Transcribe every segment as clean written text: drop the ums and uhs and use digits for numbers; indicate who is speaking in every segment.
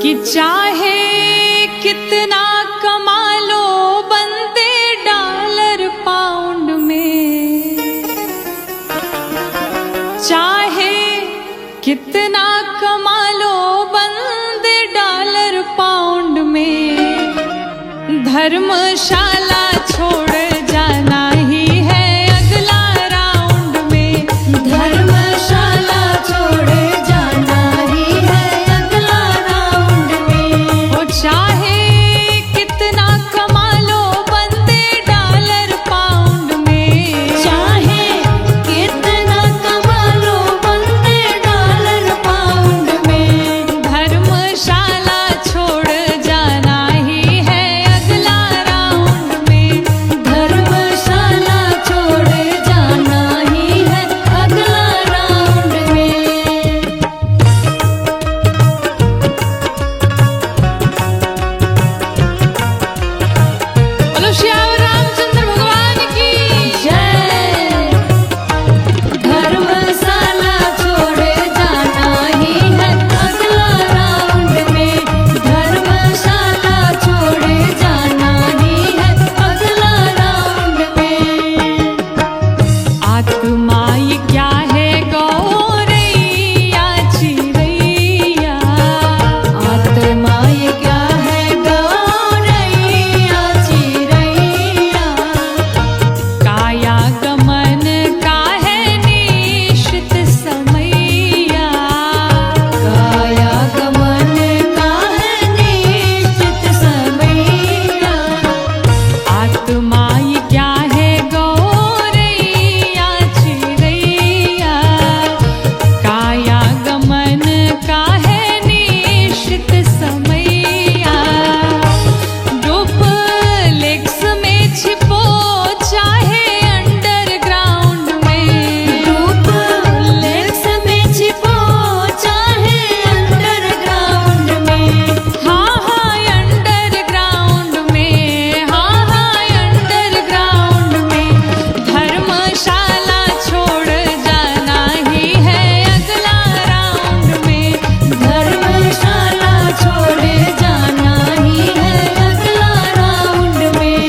Speaker 1: कि चाहे कितना कमा लो बंदे डॉलर पाउंड में, चाहे कितना कमा लो बंदे डॉलर पाउंड में, धर्मशाला छोड़ जाना ही है अगला राउंड में।
Speaker 2: धर्मशाला छोड़ जाना ही है अगला राउंड में।
Speaker 1: वो चाहे कितना कमा लो बंदे डॉलर पाउंड में,
Speaker 2: चाहे कितना कमा लो बंदे डॉलर पाउंड में,
Speaker 1: धर्मशाला छोड़ जाना ही है अगला राउंड में।
Speaker 2: धर्मशाला छोड़ जाना ही है अगला राउंड में।
Speaker 1: बोलो श्याम रामचंद्र भगवान की
Speaker 2: जय। धर्मशाला छोड़ जाना ही है अगला राउंड में। धर्मशाला छोड़ जाना ही है अगला राउंड में।
Speaker 1: आत्मा ये क्या है गौरैया चिरैया,
Speaker 2: आत्मा ये क्या है गौरैया चिरैया,
Speaker 1: काया गमन का है निश्चित समैया,
Speaker 2: काया गमन का है निश्चित समैया।
Speaker 1: आत्मा ये क्या है गौरैया चिरैया, काया गमन का है निश्चित समैया। डुप्लेक्स में छिपो चाहे अंडरग्राउंड में,
Speaker 2: डुप्लेक्स में छिपो चाहे अंडरग्राउंड में,
Speaker 1: हाँ हाँ अंडरग्राउंड में, हाँ हाँ अंडरग्राउंड में, धर्मशाला छोड़ जाना ही है अगला राउंड में।
Speaker 2: धर्मशाला छोड़ जाना ही है अगला राउंड में।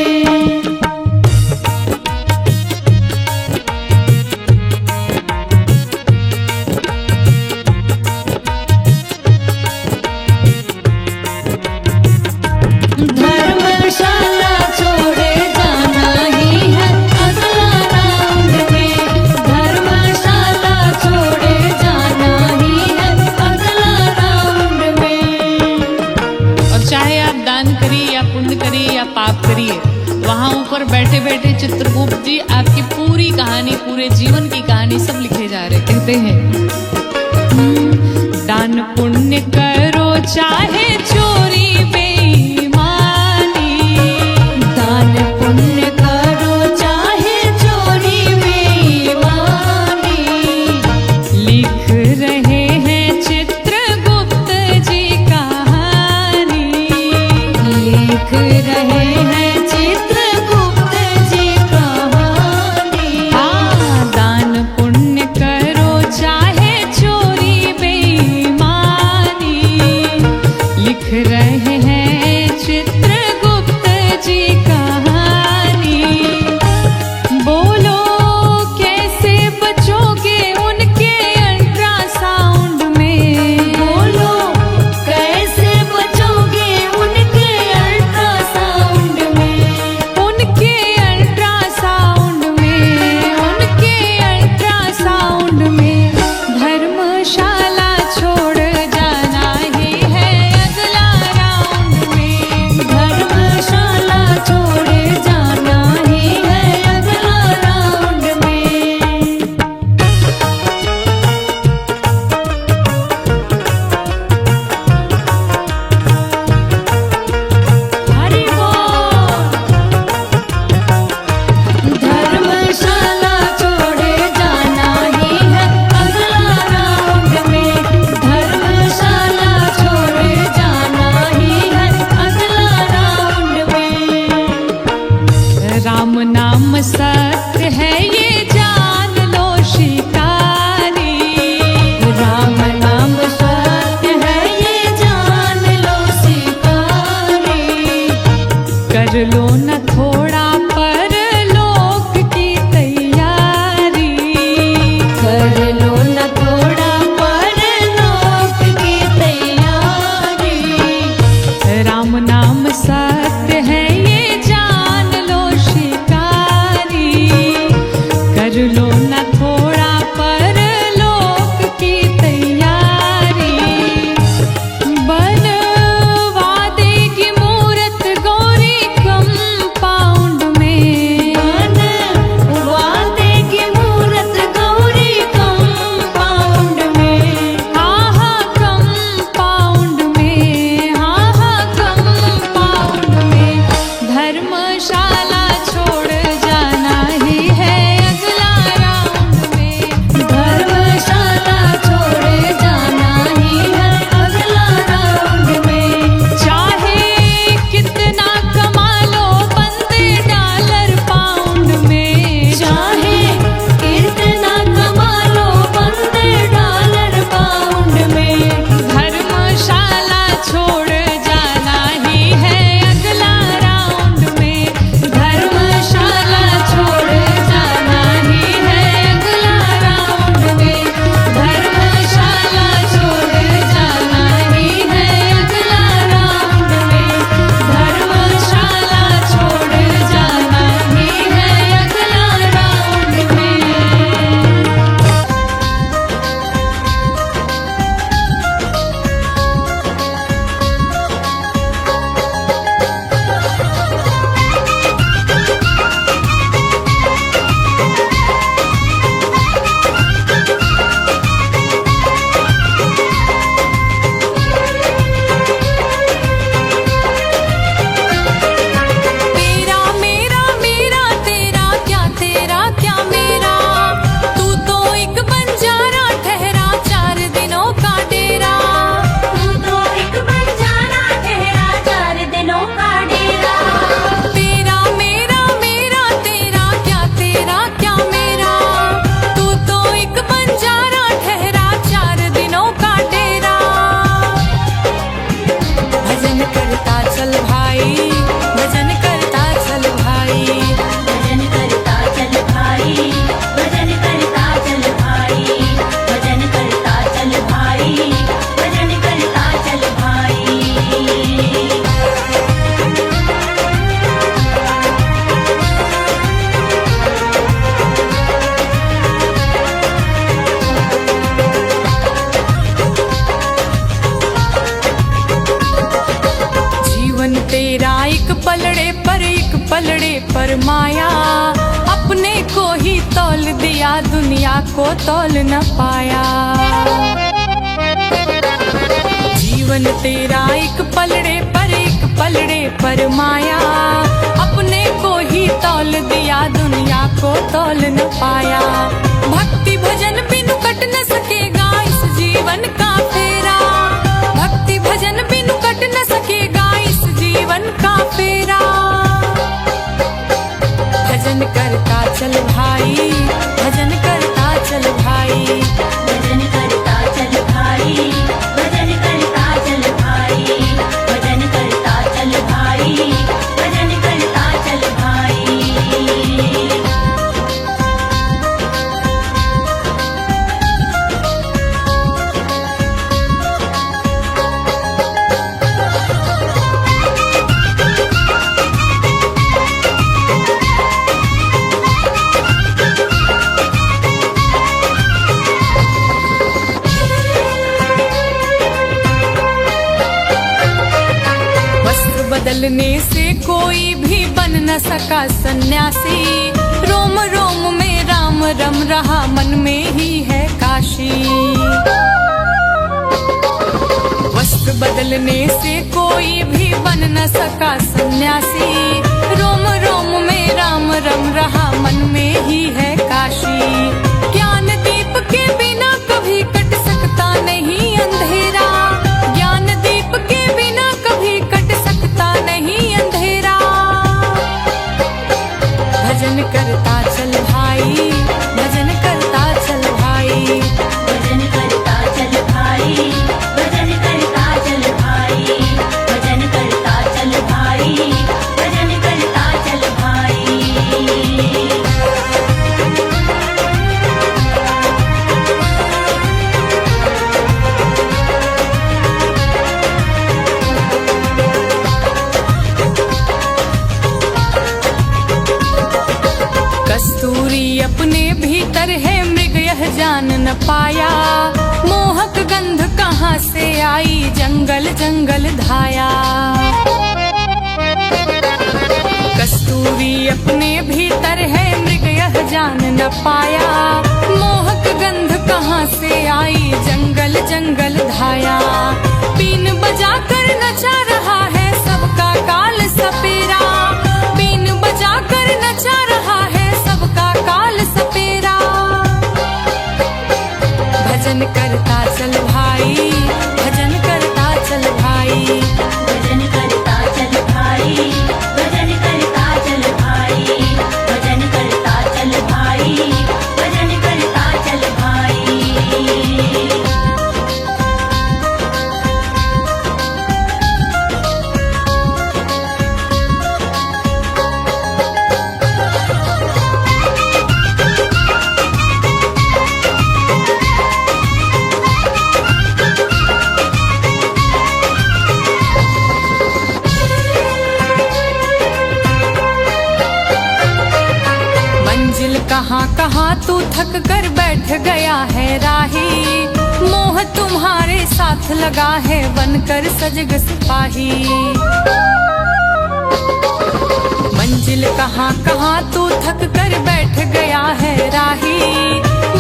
Speaker 2: धर्मशाला छोड़ जाना ही है अगला राउंड में। धर्मशाला छोड़ जाना ही है अगला राउंड में।
Speaker 1: और चाहे आप दान करिए या पुण्य करिए या पाप करिए, वहाँ ऊपर बैठे बैठे चित्रगुप्त जी आपकी पूरी कहानी, पूरे जीवन की कहानी सब लिखे जा रहे। कहते हैं दान पुण्य करो चाहे चोरी बेईमानी,
Speaker 2: दान पुण्य करो चाहे चोरी बेईमानी,
Speaker 1: लिख रहे हैं चित्रगुप्त जी कहानी,
Speaker 2: लिख रहे हैं चित्रगुप्त जी कहानी।
Speaker 1: हाँ, दान पुण्य करो चाहे चोरी बेईमानी, लिख रहे हैं चित्रगुप्त जी कहानी। बोलो कैसे बचोगे उनके अल्ट्रासाउंड में,
Speaker 2: बोलो कैसे बचोगे उनके अल्ट्रासाउंड में,
Speaker 1: उनके अल्ट्रासाउंड में, उनके अल्ट्रासाउंड में, धर्मशाला छोड़ जाना ही है अगला कर लो न थोड़ा परलोक की तैयारी,
Speaker 2: कर लो न थोड़ा परलोक की तैयारी।
Speaker 1: राम नाम सत्य है ये जान लो शिकारी, कर लो न थोड़ा परलोक की तैयारी। बनवा देगी मूरत गौरी कंपाउंड में,
Speaker 2: बनवा देगी मूरत गौरी कंपाउंड में।
Speaker 1: हाँ हाँ कंपाउंड में, हाँ हाँ कंपाउंड में। धर्मशाला छोड़ जाना ही है अगला राउंड में,
Speaker 2: धर्मशाला छोड़ जाना ही है अगला राउंड में।
Speaker 1: चाहे कितना कमा लो बंदे डॉलर पाउंड में,
Speaker 2: चाहे कितना कमा लो बंदे डॉलर पाउंड में।
Speaker 1: धर्मशाला छोड़ जाना ही है अगला राउंड में, धर्मशाला छोड़ जाना ही है अगला राउंड में, धर्मशाला छोड़ जाना ही है अगला राउंड में, धर्मशाला छोड़ जाना ही है अगला राउंड तेरा मेरा मेरा तेरा क्या मेरा, तू तो एक बंजारा ठहरा 4 दिनों का डेरा।
Speaker 2: तू तो एक बंजारा ठहरा 4 दिनों का डेरा।
Speaker 1: तेरा मेरा मेरा तेरा क्या मेरा, तू तो एक बंजारा ठहरा 4 दिनों का डेरा। भजन करता चल भाई, भजन करता चल भाई,
Speaker 2: भजन करता चल भाई, भजन करता चल भाई, भजन करता चल भाई, भजन करता चल भाई।
Speaker 1: जीवन तेरा एक पलड़े पर माया, अपने को ही तौल दिया दुनिया को तौल न पाया। जीवन तेरा एक पलड़े पर माया, अपने को ही तौल दिया दुनिया को तौल न पाया। भक्ति भजन बिनु कट न सकेगा इस जीवन का फेरा, भक्ति भजन बिनु कट न सकेगा इस जीवन का फेरा। भजन करता चल भाई, भजन करता चल भाई,
Speaker 2: भजन करता चल भाई, भजन करता चल भाई, भजन करता चल भाई, भजन करता चल भाई।
Speaker 1: वस्त्र बदलने से कोई भी बन न सका सन्यासी, रोम रोम में राम रम रहा मन में ही है काशी। वस्त्र बदलने से कोई भी बन न सका सन्यासी, रोम रोम में राम रम रहा मन में ही है काशी। ज्ञान दीप के बिना कभी कट सकता नहीं अंधेरा, ज्ञान दीप के बिना कभी कट सकता नहीं अंधेरा। भजन करता चल भाई, भजन करता चल भाई,
Speaker 2: भजन करता चल भाई, भजन करता चल भाई, भजन करता चल भाई, भजन
Speaker 1: न पाया, मोहक गंध कहाँ से आई, जंगल जंगल धाया। कस्तूरी अपने भीतर है, मृग यह जान न पाया, मोहक गंध कहाँ से आई, जंगल जंगल धाया। बीन बजा कर नचा रहा है सबका काल सपेरा, बीन बजा कर नचा रहा है सबका काल सपेरा। भजन करता चल भाई, भजन करता चल भाई,
Speaker 2: भजन करता चल भाई, भजन करता चल भाई, भजन करता चल भाई, भजन करता चल भाई।
Speaker 1: मंजिल कहाँ कहाँ तू थक कर बैठ गया है राही, मोह तुम्हारे साथ लगा है बनकर सजग सिपाही। मंजिल कहाँ कहाँ तू थक कर बैठ गया है राही,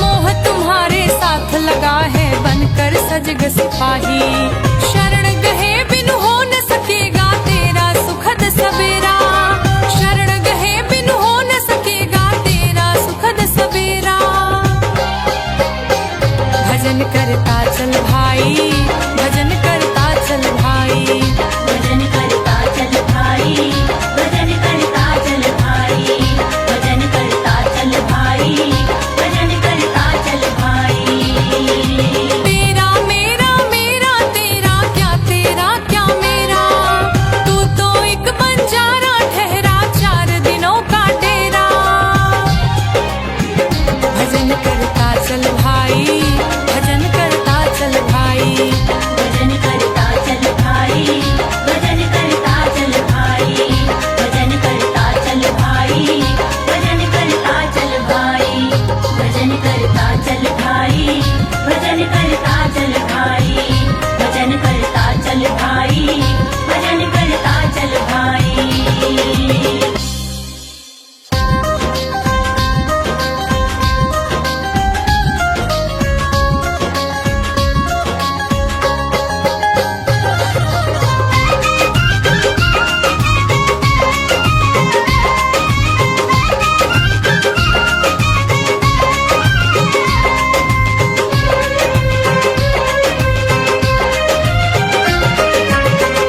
Speaker 1: मोह तुम्हारे साथ लगा है बनकर सजग सिपाही। शरण गए बिन हो न सकेगा तेरा सुखद सवेरा, शरण गए बिन हो न सकेगा तेरा सुखद सवेरा। भजन करता चल भाई, भजन करता चल भाई,
Speaker 2: भजन करता चल भाई, भजन करता चल भाई, भजन करता चल भाई, भजन करता चल भाई।
Speaker 1: तेरा मेरा मेरा तेरा क्या मेरा, तू तो एक बंजारा ठहरा चार दिनों का डेरा। भजन करता चल भाई, भजन करता चल भाई,
Speaker 2: भजन करता चल भाई, भजन करता चल भाई, भजन करता चल भाई, भजन करता चल भाई, भजन करता चल भाई, भजन करता चल भाई, भजन करता चल भाई, भजन करता चल भाई।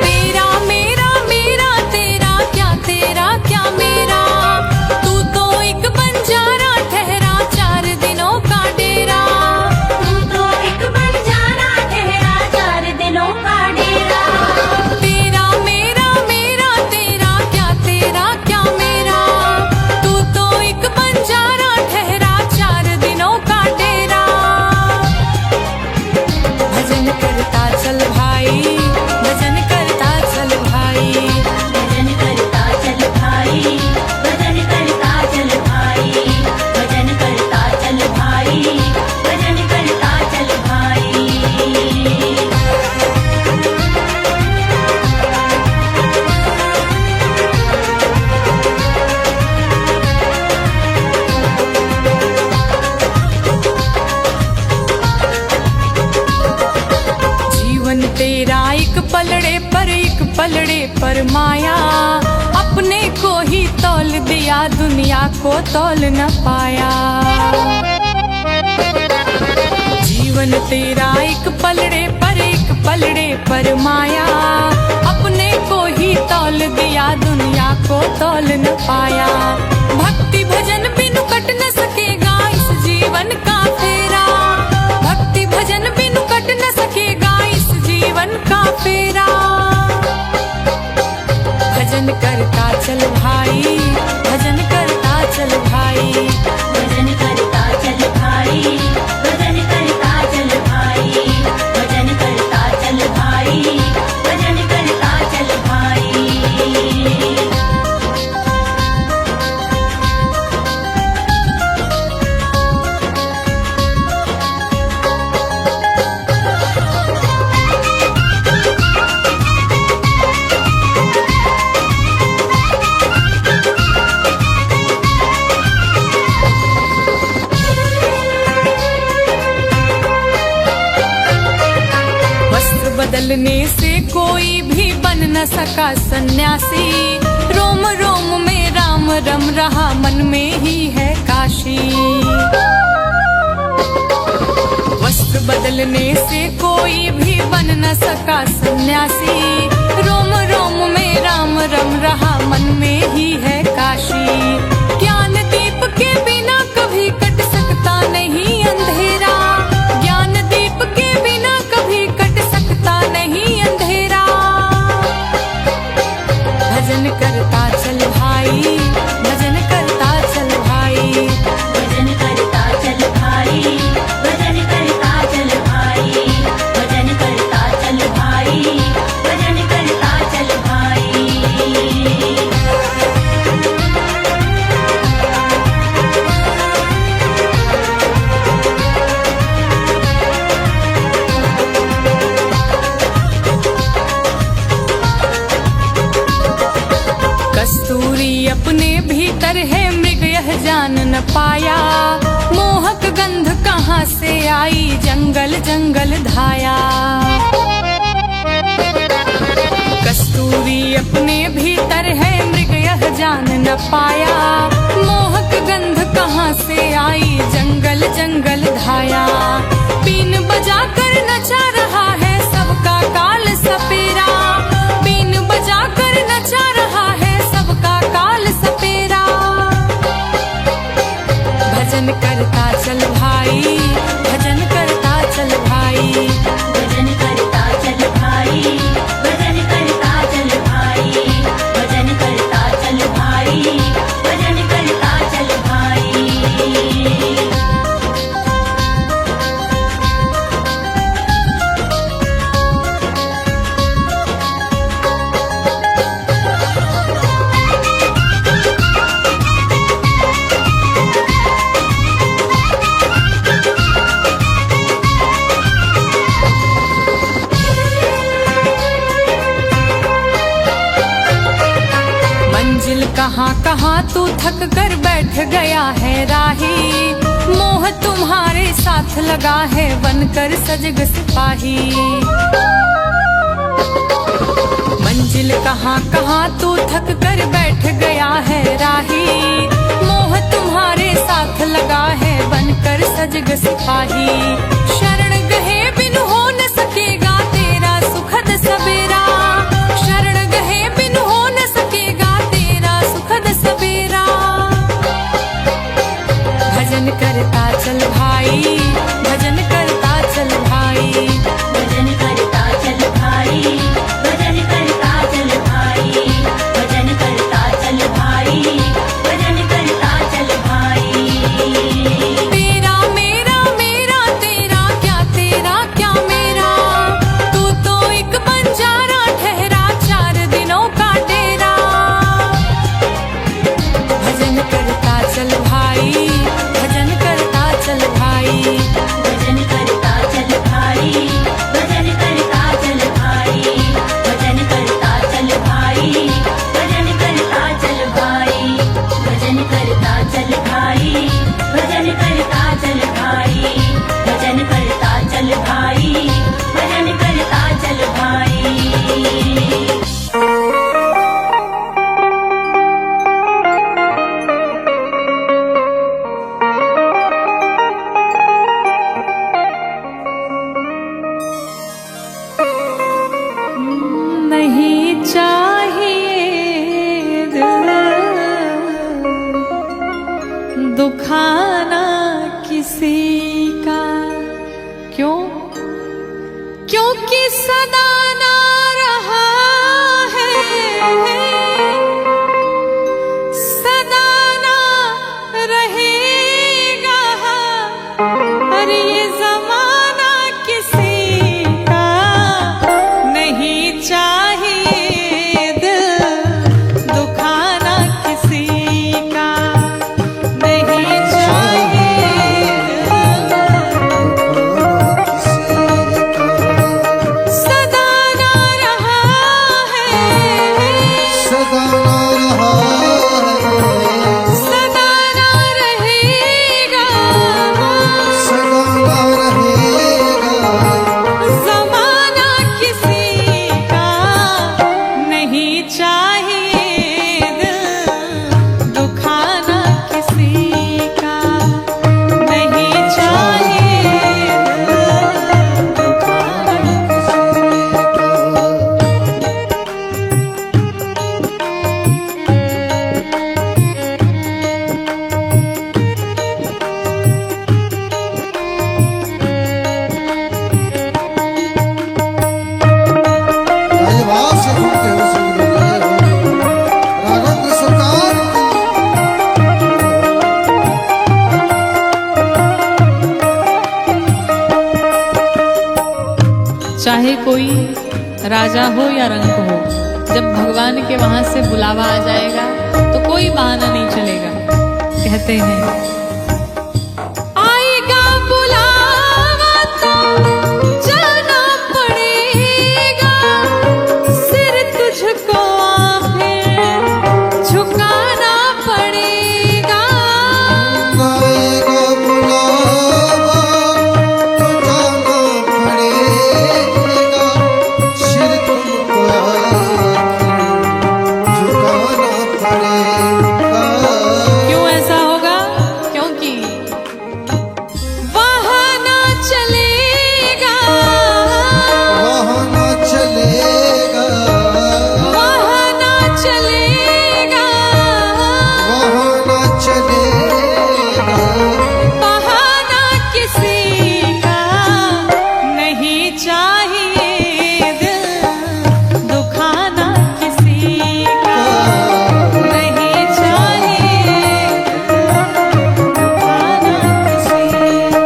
Speaker 1: तेरा मेरा मेरा तेरा क्या मेरा, तू तो एक बंजारा ठहरा चार दिनों का डेरा।
Speaker 2: तू तो एक बंजारा ठहरा चार दिनों का डेरा।
Speaker 1: तेरा मेरा तेरा क्या मेरा, तू तो एक बंजारा ठहरा चार दिनों का डेरा। भजन करता चल भाई, भजन करता चल भाई,
Speaker 2: भजन करता चल भाई, भजन करता चल भाई, भजन करता चल भाई, भजन करता चल भाई।
Speaker 1: जीवन तेरा एक पलड़े पर माया, अपने को ही तौल दिया दुनिया को तौल न पाया। जीवन तेरा एक पलड़े पर माया, अपने को ही तौल दिया दुनिया को तौल न पाया। भक्ति भजन बिनु कट न सकेगा इस जीवन का फेरा, भक्ति भजन बिनु कट न सकेगा इस जीवन का फेरा। भजन करता चल भाई, भजन करता चल भाई,
Speaker 2: भजन करता चल भाई, भजन करता चल भाई, भजन करता चल भाई, भजन करता चल भाई।
Speaker 1: बदलने से कोई भी बन न सका सन्यासी। रोम रोम में राम रम रहा, मन में ही है काशी। वस्त्र बदलने से कोई भी बन न सका सन्यासी। रोम रोम में राम रम रहा, मन में ही है काशी। ज्ञान दीप के बिना कभी कट सकता नहीं अंधेरा। ज्ञान दीप के बिना कभी कट सकता नहीं अंधेरा। भजन करता चल भाई, भजन करता चल भाई।
Speaker 2: भजन करता चल भाई, भजन करता चल भाई। भजन करता चल भाई, भजन करता चल भाई।
Speaker 1: कस्तूरी अपने भीतर है, मृग यह जान न पाया। मोहक गंध कहाँ से आई, जंगल जंगल धाया। कस्तूरी अपने भीतर है, मृग यह जान न पाया। मोहक गंध कहाँ से आई, जंगल जंगल धाया। बीन बजाकर नचा रहा है सबका काल सपेरा। बीन बजाकर नचा रहा है सबका काल सपेरा। भजन करता चल भाई, भजन करता चल भाई।
Speaker 2: भजन करता चल भाई, भजन करता चल भाई। भजन करता चल भाई, भजन करता चल भाई।
Speaker 1: मंजिल कहाँ कहाँ तू थक कर बैठ गया है राही। मोह तुम्हारे साथ लगा है, बनकर सजग सिपाही। मंजिल कहाँ कहाँ तू थक कर बैठ गया है राही। मोह तुम्हारे साथ लगा है, बनकर सजग सिपाही। शरण गए बिन हो न सकेगा तेरा सुखद सवेरा। शरण गए बिन हो न सकेगा तेरा सुखद सवेरा। भजन करता चल भाई, भजन करता चल भाई।
Speaker 2: भजन करता चल भाई, भजन करता चल भाई। भजन करता चल भाई, भजन करता चल भाई।
Speaker 1: तेरा मेरा मेरा तेरा क्या मेरा। तू तो एक बंजारा अंक हो। जब भगवान के वहां से बुलावा आ जाएगा तो कोई बहाना नहीं चलेगा। कहते हैं आएगा बुलावा तो जाना पड़ेगा, सिर तुझको आखिर झुकाना पड़ेगा।
Speaker 3: आएगा बुलावा तो जाना पड़ेगा, सिर तुमको आखिर झुकाना पड़ेगा।
Speaker 1: क्यों ऐसा होगा? क्योंकि बहाना चलेगा,
Speaker 3: बहाना चलेगा,
Speaker 1: बहाना चलेगा,
Speaker 3: बहाना चलेगा।
Speaker 1: बहाना किसी का नहीं चाहिए, दिल दुखाना किसी का नहीं चाहिए, दुखाना किसी का।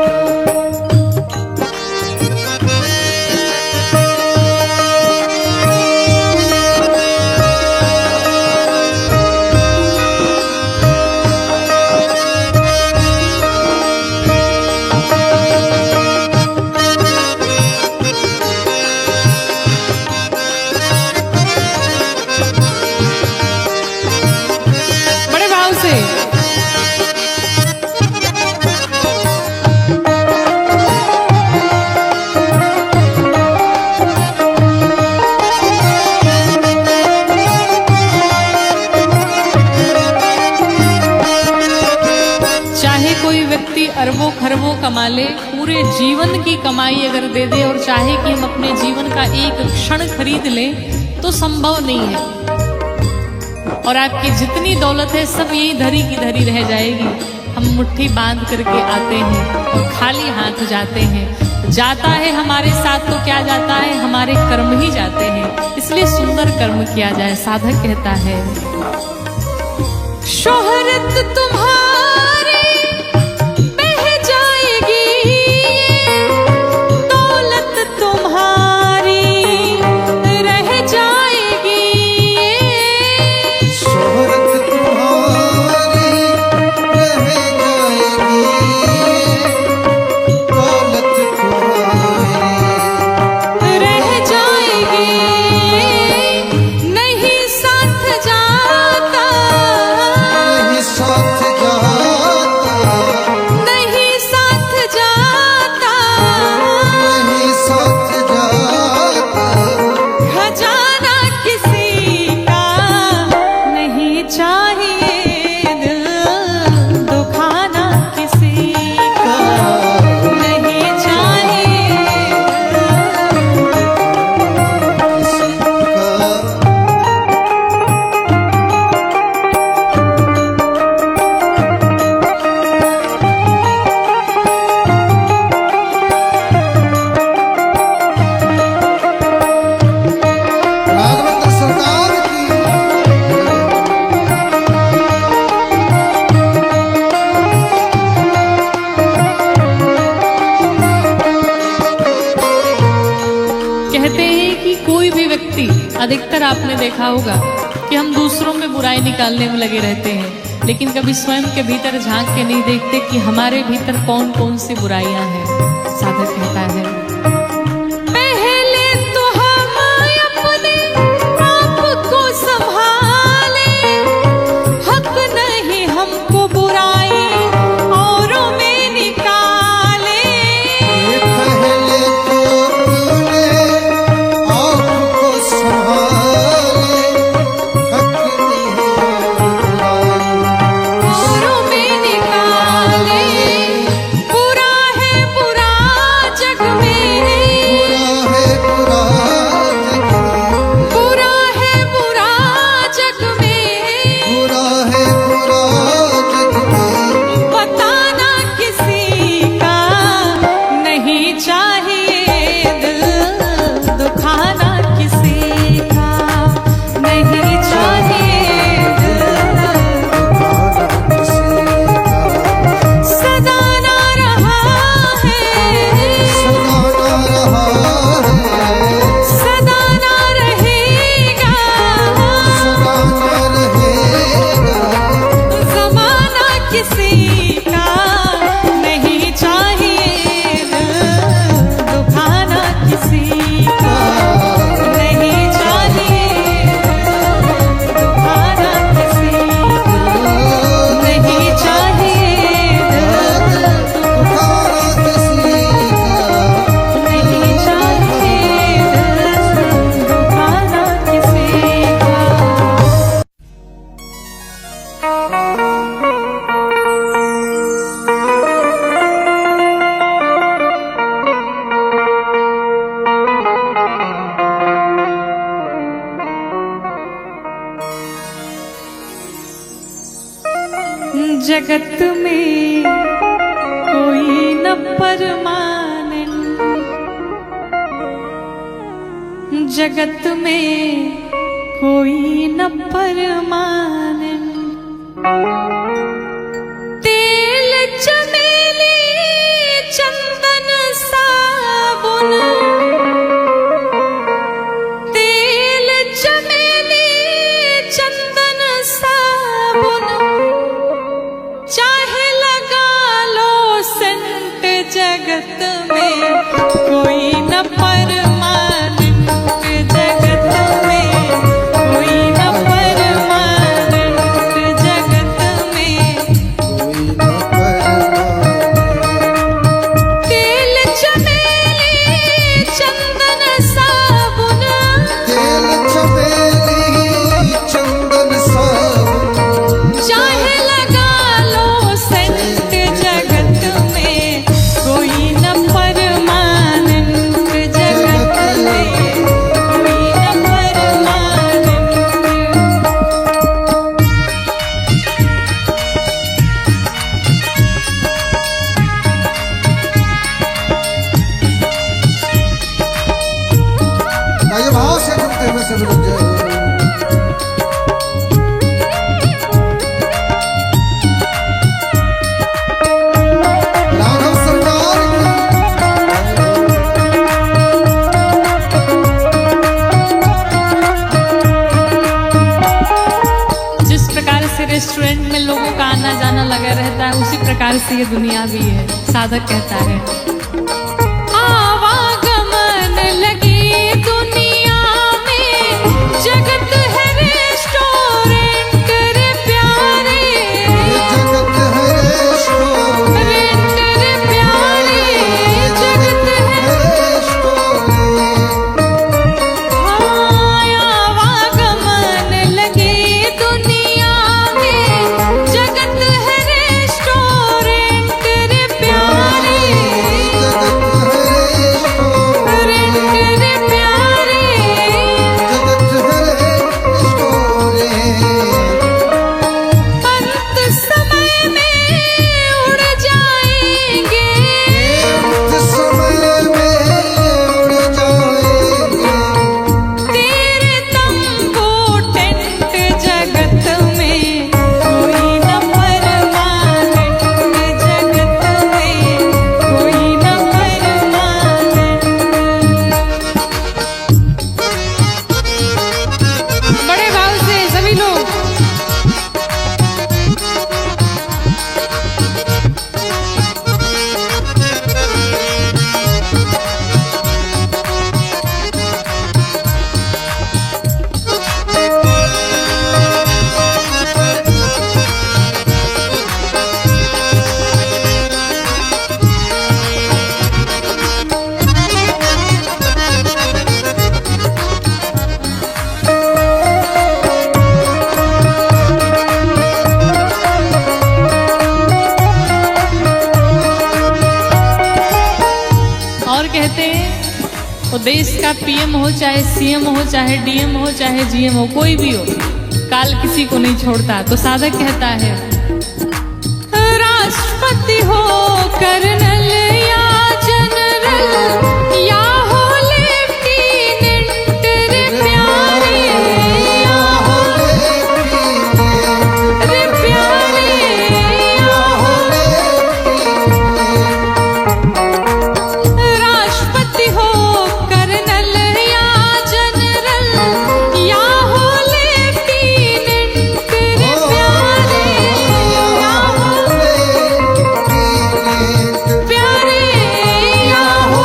Speaker 1: बड़े भाव से चाहे कोई व्यक्ति अरबों खरबों कमा ले, पूरे जीवन की कमाई अगर दे दे और चाहे कि हम अपने जीवन का एक क्षण खरीद लें तो संभव नहीं है। और आपकी जितनी दौलत है सब यही धरी की धरी रह जाएगी। हम मुट्ठी बांध करके आते हैं और खाली हाथ जाते हैं। जाता है हमारे साथ तो क्या जाता है, हमारे कर्म ही जाते हैं। इसलिए सुंदर कर्म किया जाए। साधक कहता है शोहरत तुम्हारी बह जाएगी, दौलत तुम्हारी रह जाएगी।
Speaker 3: शोहरत तुम्हारी रह जाएगी, दौलत तुम्हारी
Speaker 1: रह जाएगी, नहीं साथ जाता,
Speaker 3: नहीं साथ जाता,
Speaker 1: नहीं साथ जाता,
Speaker 3: नहीं साथ जाता।
Speaker 1: खजाना किसी का नहीं चाहिए, दिल दुखाना किसी का नहीं चाहिए।
Speaker 3: किसी का राघवेंद्र सरकार की
Speaker 1: कहते हैं कि कोई भी व्यक्ति, अधिकतर आपने देखा होगा कि हम दूसरों में बुराई निकालने में लगे रहते हैं, लेकिन कभी स्वयं के भीतर झांक के नहीं देखते कि हमारे भीतर कौन कौन सी बुराइयां हैं। साधक कहता है पहले तो हम अपने आप को संभाले, हक नहीं हमको बुराई औरों में निकाले।
Speaker 3: पहले तो तूने आपको संभाले, हक नहीं
Speaker 1: औरों में निकाले, बुरा है बुरा जग में जगत में कोई न परमानेंट, जगत में कोई न परमानेंट। तेल चमेली चंदन साबुन, तेल चमेली चंदन साबुन, चाहे लगा लो सेंट, जगत में कोई न परमानेंट, जगत में कोई न परमानेंट, जगत में
Speaker 3: कोई न परमानेंट।
Speaker 1: तेल चमेली चंदन साबुन,
Speaker 3: तेल चमेली चंदन साबुन,
Speaker 1: चाहे लगा लो सेंट, जगत में कोई न परमानेंट, जगत में कोई न परमानेंट।
Speaker 3: आइए भाव से करते हुए सब लोग जय हो। राघव सरकार
Speaker 1: जिस प्रकार से रेस्टोरेंट में लोगों का आना जाना लगा रहता है, उसी प्रकार से ये दुनिया भी है। साधक कहता है, आवागमन लगी दुनिया में, जगत है रेस्टोरेंट रे प्यारे,
Speaker 3: जगत है रेस्टोरेंट,
Speaker 1: रे प्यारे, जगत है
Speaker 3: रेस्टोरेंट।
Speaker 1: आवागमन लगी दुनिया में, जगत है रेस्टोरेंट रे प्यारे, रे प्यारे। अंत समय में उड़ जाएंगे, तेरे तंबू टेंट, जगत में कोई न परमानेंट, जगत में कोई न परमानेंट। बड़े भाव से सभी लोग और कहते हैं, वो देश का पीएम हो, चाहे सीएम हो, चाहे डीएम हो, चाहे जीएम हो, कोई भी हो, काल किसी को नहीं छोड़ता। तो साधक कहता है, राष्ट्रपति हो, कर्नल या जनरल, या हो लेफ्टिनेंट रे प्यारे, या हो रे प्यारे, या हो राष्ट्रपति हो, कर्नल या जनरल, या हो लेफ्टिनेंट रे प्यारे, या हो प्यारे, या हो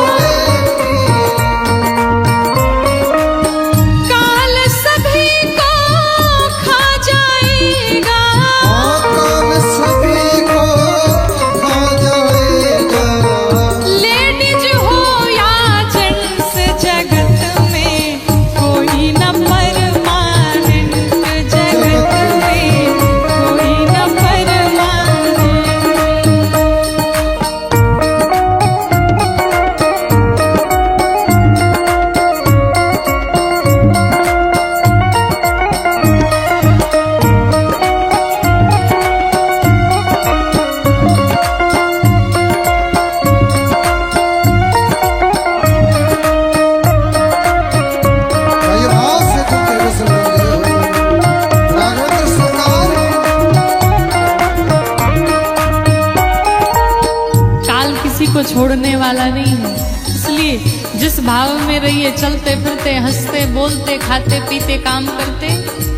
Speaker 1: रहिए, चलते फिरते हंसते बोलते खाते पीते काम करते,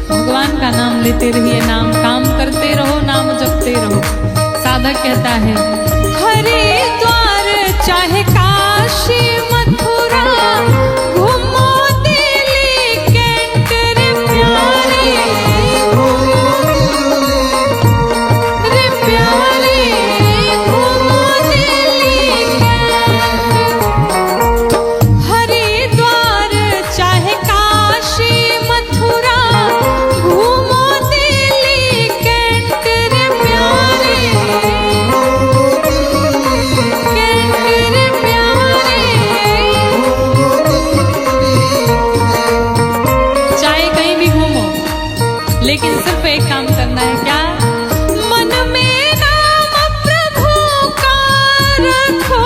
Speaker 1: भगवान का नाम लेते रहिए, नाम काम करते रहो, नाम जपते रहो। साधक कहता है हरिद्वार चाहे काशी मथुरा, घूमो दिल्ली कैंट रे प्यारे, रे प्यारे, घूमो दिल्ली कैंट। हरिद्वार चाहे काशी मथुरा, घूमो दिल्ली कैंट रे प्यारे, कैंट रे प्यारे। चाहे कहीं भी घूमो, लेकिन सिर्फ एक काम करना है, क्या? मन में नाम प्रभु का रखो,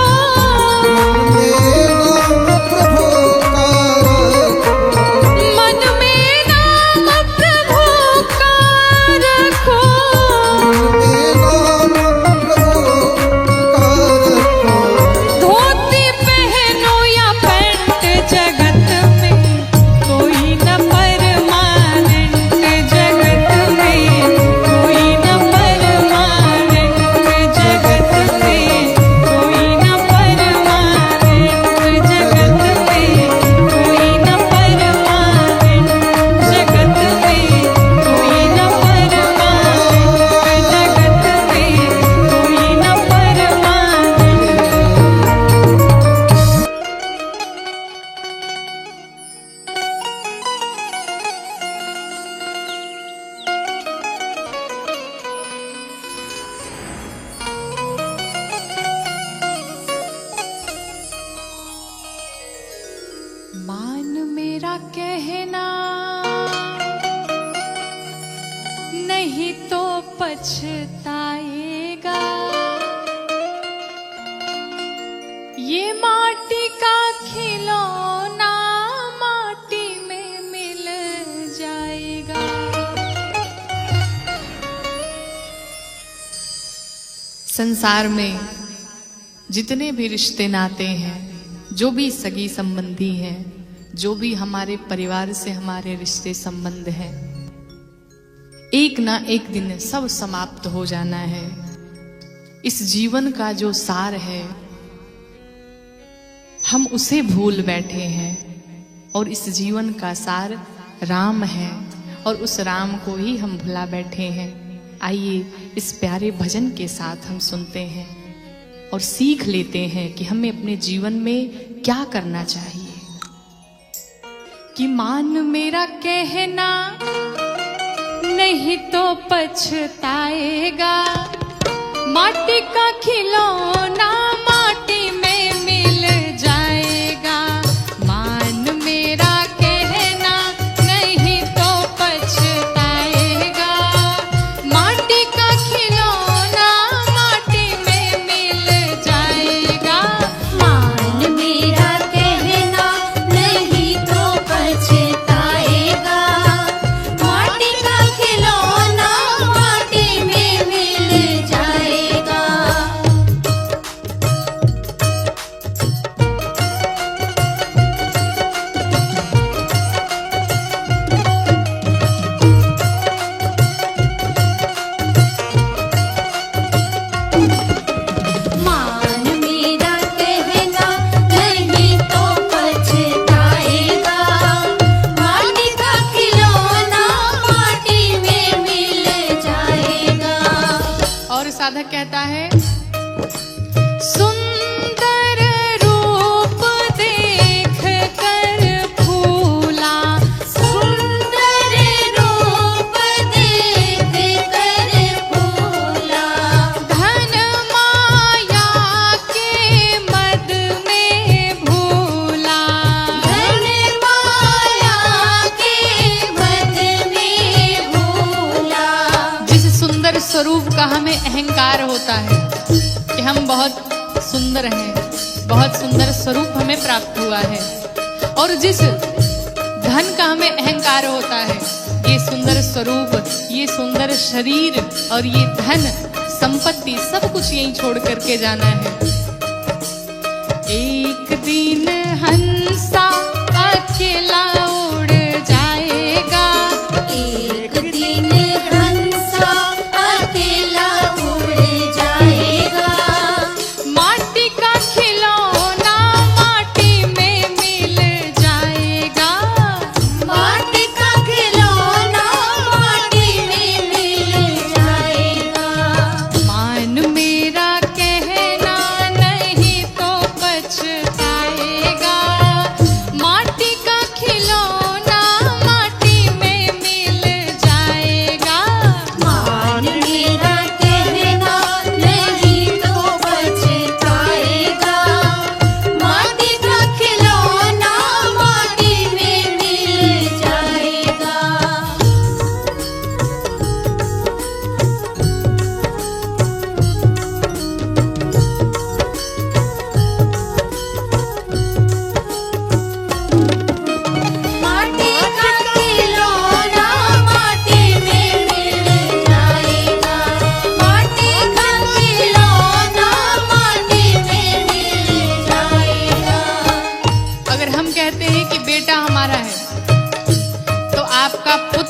Speaker 1: मन में नाम प्रभु का रखो, धोती पहनो या पैंट, जगत में कोई न परमानेंट, जगत में कोई न परमानेंट, जगत में कोई न परमानेंट, जगत में कोई न परमानेंट, जगत में कोई न परमानेंट, जगत में कोई न मान मेरा कहना, नहीं तो पछताएगा, ये माटी का खिलौना माटी में मिल जाएगा। संसार में जितने भी रिश्ते नाते हैं, जो भी सगी संबंधी हैं, जो भी हमारे परिवार से हमारे रिश्ते संबंध हैं, एक ना एक दिन सब समाप्त हो जाना है। इस जीवन का जो सार है, हम उसे भूल बैठे हैं, और इस जीवन का सार राम है, और उस राम को ही हम भुला बैठे हैं। आइए इस प्यारे भजन के साथ हम सुनते हैं और सीख लेते हैं कि हमें अपने जीवन में क्या करना चाहिए। कि मान मेरा कहना, नहीं तो पछताएगा, माटी का खिलौना माटी में मिल जाएगा। मान मेरा कहना, नहीं तो पछताएगा, माटी का खिलौना माटी में मिल जाएगा।
Speaker 2: मान मेरा कहना, नहीं तो पछताएगा, माटी का खिलौना माटी में मिल जाएगा। मान मेरा कहना, नहीं तो पछताएगा, माटी का खिलौना माटी में मिल जाएगा।
Speaker 1: और साधक कहता है, सुंदर रूप देख कर फूला,
Speaker 2: सुंदर रूप देख कर फूला,
Speaker 1: धन माया के मद में भूला।
Speaker 2: धन माया के मद में भूला।
Speaker 1: जिस सुंदर स्वरूप का हमें अहंकार होता है कि हम बहुत सुंदर हैं, बहुत सुंदर स्वरूप हमें प्राप्त हुआ है, और जिस धन का हमें अहंकार होता है, ये सुंदर स्वरूप, ये सुंदर शरीर और ये धन संपत्ति सब कुछ यहीं छोड़ करके जाना है। एक दिन हंसा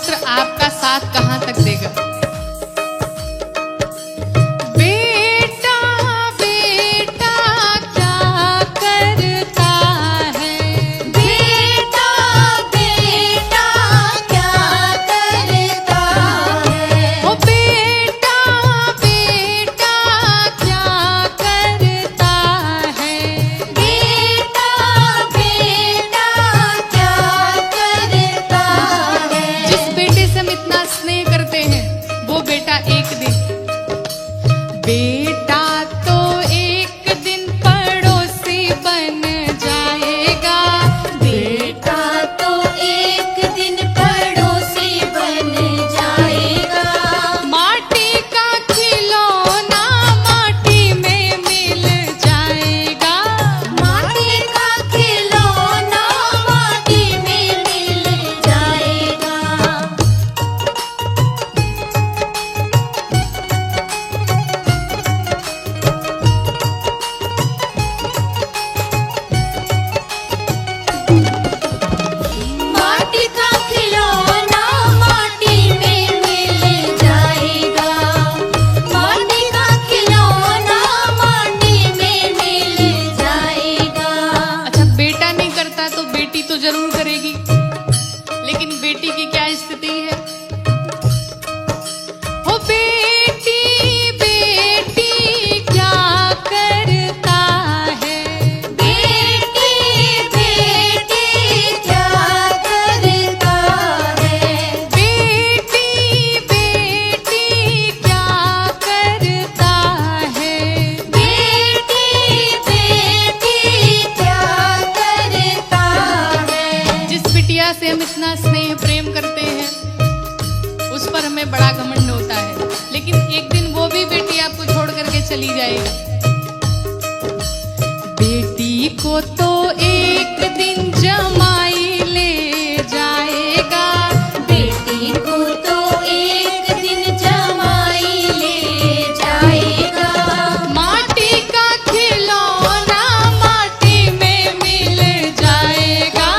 Speaker 1: पुत्र आपका साथ कहां तक देगा। बेटा बेटा क्या करता है,
Speaker 2: बेटा बेटा क्या करता है,
Speaker 1: ओ बेटा बेटा क्या करता है,
Speaker 2: बेटा बेटा क्या करता है।
Speaker 1: जिस बेटे से हम इतना स्नेह करते हैं वो बेटा एक दिन, बेटा तो एक दिन पड़ोसी बन जाएगा,
Speaker 2: बेटा तो एक दिन पड़ोसी बन जाएगा,
Speaker 1: माटी का खिलौना माटी में मिल जाएगा,
Speaker 2: माटी का खिलौना माटी में मिल जाएगा। माटी का खिलौना माटी में मिल जाएगा, माटी का खिलौना माटी में मिल जाएगा।
Speaker 1: अच्छा बेटा नहीं करता तो बेटी तो जरूर करेगी, लेकिन बेटी की क्या स्थिति है। हो बेटी बेटी क्या करता है,
Speaker 2: बेटी बेटी क्या करता है,
Speaker 1: बेटी बेटी क्या करता है,
Speaker 2: बेटी बेटी क्या करता है।
Speaker 1: जिस बिटिया से हम इतना स्नेह प्रेम करते हैं उस पर हमें बड़ा घमंड होता है, लेकिन एक दिन वो भी बेटी आपको छोड़ करके चली जाएगी। बेटी को तो एक दिन जमाई ले जाएगा,
Speaker 2: बेटी को तो एक दिन जमाई ले जाएगा,
Speaker 1: माटी का खिलौना माटी में मिल जाएगा,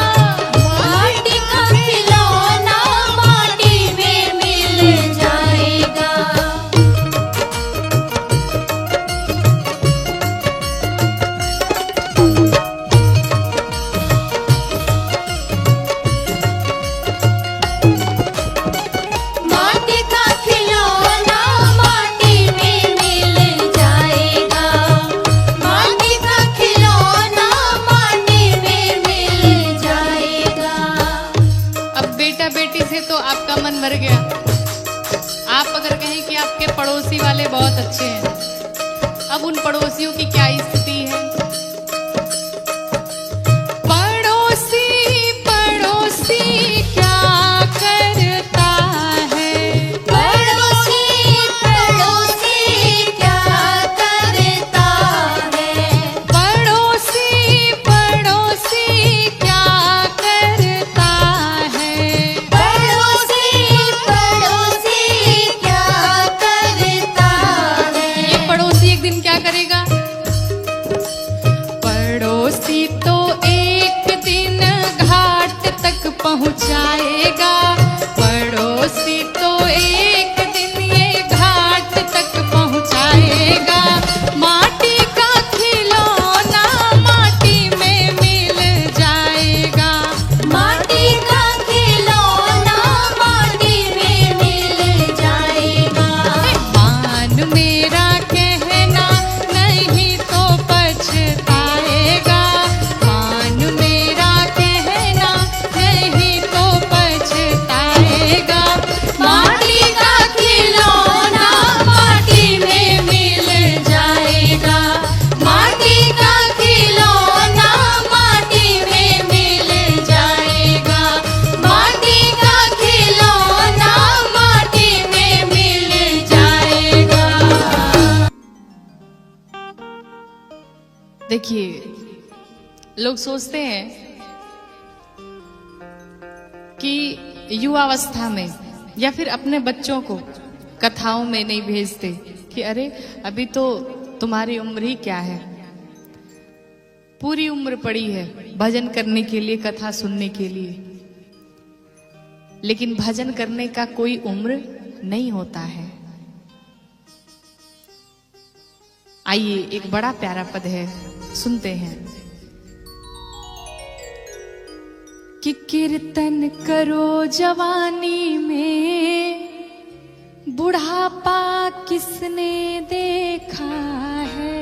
Speaker 2: माटी का खिलौना माटी में मिल जाएगा। माटी का खिलौना माटी में मिल जाएगा, माटी का खिलौना माटी में मिल जाएगा।
Speaker 1: अब बेटा बेटी से तो आपका मन भर गया। आप अगर कहें कि आपके पड़ोसी वाले बहुत अच्छे हैं, अब उन पड़ोसियों की क्या स्थिति है। पड़ोसी पड़ोसी क्या करता है,
Speaker 2: पड़ोसी पड़ोसी क्या करता है,
Speaker 1: पड़ोसी पड़ोसी क्या करता है,
Speaker 2: पड़ोसी पड़ोसी क्या करता है।
Speaker 1: ये पड़ोसी एक दिन क्या करेगा। पड़ोसी तो एक दिन घाट तक पहुंचाएगा, पड़ोसी तो एक दिन ये घाट तक पहुंचाएगा, माटी का खिलौना माटी में मिल जाएगा,
Speaker 2: माटी का खिलौना माटी में मिल जाएगा,
Speaker 1: मान मेरा कहना नहीं तो पछताएगा, मान मेरा कहना नहीं तो पछताएगा,
Speaker 2: माटी का खिलौना माटी में मिल जाएगा, माटी का खिलौना माटी में मिल जाएगा, माटी का खिलौना माटी में मिल जाएगा।
Speaker 1: देखिए लोग सोचते हैं कि युवावस्था में या फिर अपने बच्चों को कथाओं में नहीं भेजते कि अरे अभी तो तुम्हारी उम्र ही क्या है, पूरी उम्र पड़ी है भजन करने के लिए, कथा सुनने के लिए। लेकिन भजन करने का कोई उम्र नहीं होता है। आइए एक बड़ा प्यारा पद है, सुनते हैं। कि कीर्तन करो जवानी में, बुढ़ापा किसने देखा है।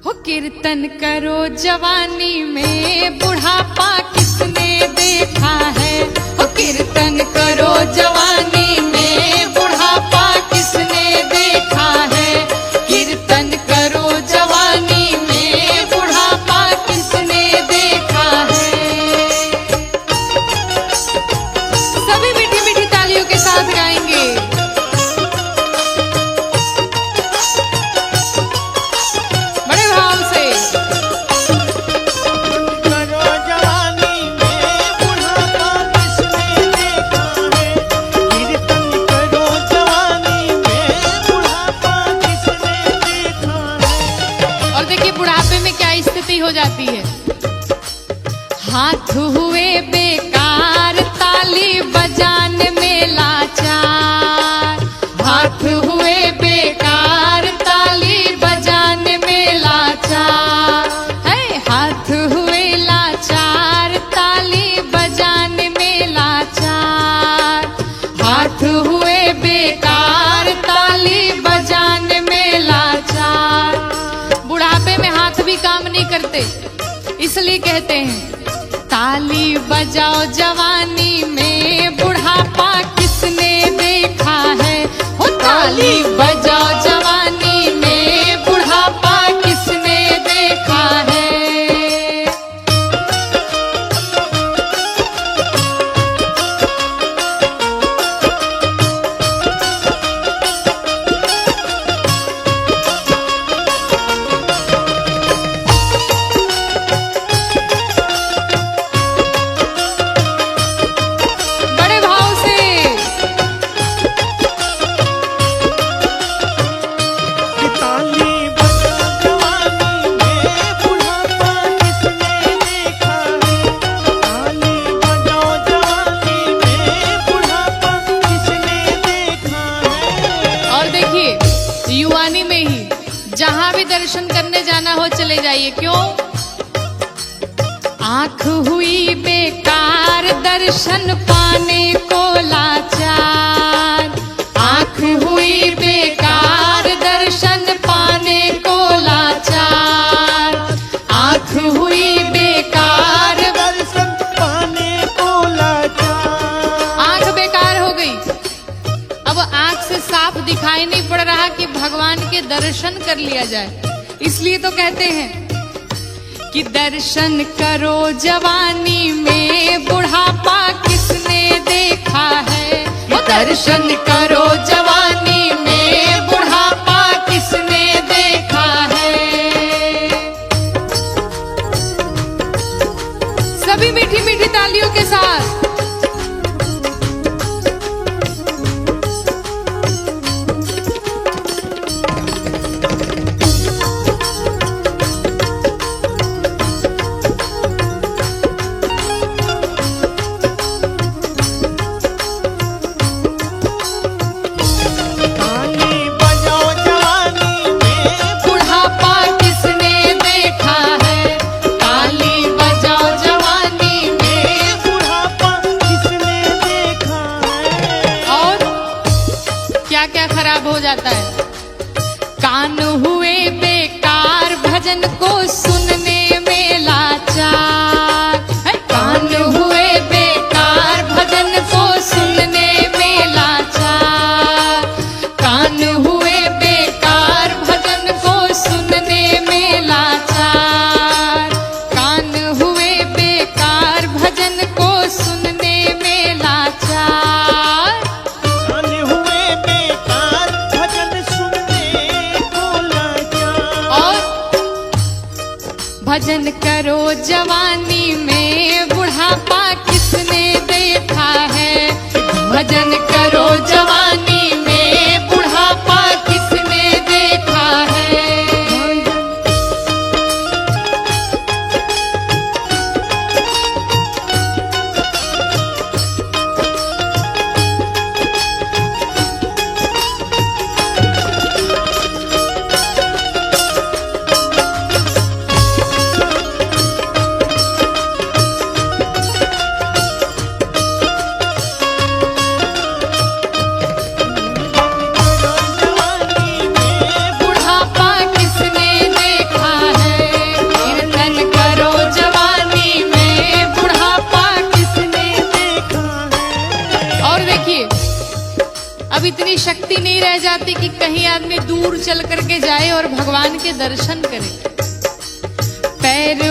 Speaker 1: हो कीर्तन करो जवानी में, बुढ़ापा किसने देखा है। हो कीर्तन करो जवानी में, बुढ़ापा किसने देखा है। कीर्तन करो जवानी में, बुढ़ापा किसने देखा है। सभी मीठी मीठी तालियों के साथ गाएंगे। बड़े भाव से।
Speaker 4: करो जवानी में, बुढ़ापा किसने देखा है। कीर्तन करो जवानी में, बुढ़ापा किसने देखा है।
Speaker 1: और देखिए बुढ़ापे में क्या स्थिति हो जाती है। हाथ हुए बेकार, ताली बजाने में लाचार। हाथ हुए बेकार, ताली बजाने में लाचार। है हाथ हुए लाचार, ताली बजाने में लाचार। हाथ हुए बेकार, ताली बजाने में लाचार। बुढ़ापे में हाथ भी काम नहीं करते, इसलिए कहते हैं ताली बजाओ जवानी में, बुढ़ापा किसने देखा है। हो ताली बजाओ जवानी में, बुढ़ापा किसने देखा है। बड़े भाव से।
Speaker 4: ताली बजा जवानी में, बुढ़ापा किसने देखा है। ताली बजाओ जवानी में, बुढ़ापा किसने देखा है।
Speaker 1: और देखिए युवानी में ही जहां भी दर्शन करने जाना हो चले जाइए। क्यों? आंख हुई बेकार, दर्शन पाने को लाचार। आंख हुई बेकार, दर्शन पाने को लाचार। आंख हुई बेकार,
Speaker 4: दर्शन पाने को लाचार।
Speaker 1: आंख बेकार हो गई। अब आंख से साफ दिखाई नहीं पड़ रहा कि भगवान के दर्शन कर लिया जाए। इसलिए तो कहते हैं कि दर्शन करो जवानी में, बुढ़ापा किसने देखा है। वो दर्शन करो जवानी में, बुढ़ापा किसने देखा है। सभी मीठी मीठी तालियों के साथ।
Speaker 4: ताली बजाओ जवानी में,
Speaker 1: बुढ़ापा किसने देखा है। ताली बजाओ जवानी में।
Speaker 4: बुढ़ापा किसने देखा है।
Speaker 1: और क्या क्या खराब हो जाता है। कान हुए बेकार, भजन को सुनने में लाचार। है, कान हुए बेकार, भजन को सुनने में लाचार। कान हुए बेकार, भजन को सुनने में लाचार। कान हुए बेकार, भजन को सुनने में लाचार।
Speaker 4: कान हुए बेकार, भजन सुनने को लाचार।
Speaker 1: और रह जाती कि कहीं आदमी दूर चल करके जाए और भगवान के दर्शन करे। पैर